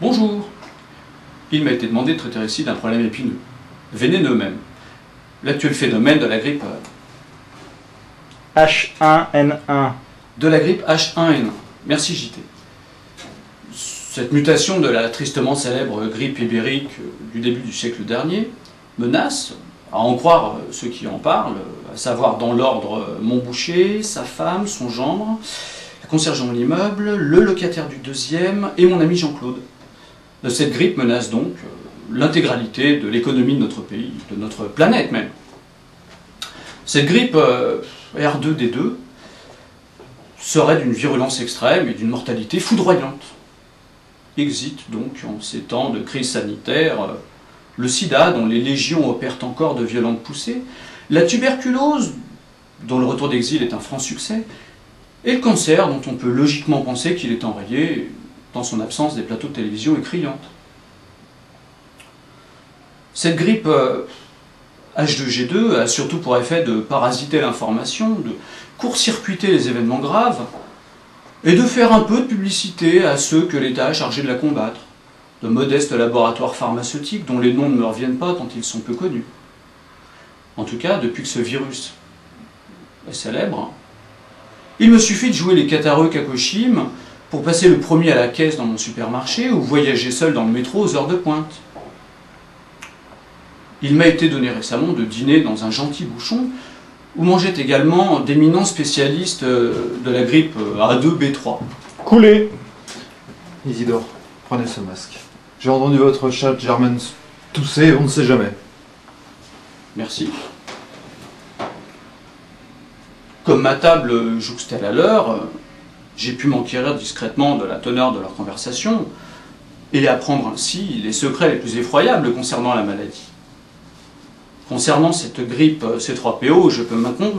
Bonjour. Il m'a été demandé de traiter ici d'un problème épineux, vénéneux même. L'actuel phénomène de la grippe H1N1. de la grippe H1N1. Merci JT. Cette mutation de la tristement célèbre grippe ibérique du début du siècle dernier menace, à en croire ceux qui en parlent, à savoir dans l'ordre mon boucher, sa femme, son gendre, la concierge de mon immeuble, le locataire du deuxième et mon ami Jean-Claude. Cette grippe menace donc l'intégralité de l'économie de notre pays, de notre planète même. Cette grippe R2D2 serait d'une virulence extrême et d'une mortalité foudroyante. Exit donc en ces temps de crise sanitaire le sida, dont les légions opèrent encore de violentes poussées, la tuberculose, dont le retour d'exil est un franc succès, et le cancer, dont on peut logiquement penser qu'il est enrayé dans son absence des plateaux de télévision écriantes. Cette grippe H2G2 a surtout pour effet de parasiter l'information, de court-circuiter les événements graves, et de faire un peu de publicité à ceux que l'État a chargé de la combattre, de modestes laboratoires pharmaceutiques dont les noms ne me reviennent pas tant ils sont peu connus. En tout cas, depuis que ce virus est célèbre, il me suffit de jouer les catarreux Kakoshim pour passer le premier à la caisse dans mon supermarché ou voyager seul dans le métro aux heures de pointe. Il m'a été donné récemment de dîner dans un gentil bouchon où mangeait également d'éminents spécialistes de la grippe A2B3. Coulé. Isidore, prenez ce masque. J'ai entendu votre chat German tousser, on ne sait jamais. Merci. Comme ma table jouxtait à l'heure, j'ai pu m'enquérir discrètement de la teneur de leur conversation et apprendre ainsi les secrets les plus effroyables concernant la maladie. Concernant cette grippe C3PO, je peux maintenant...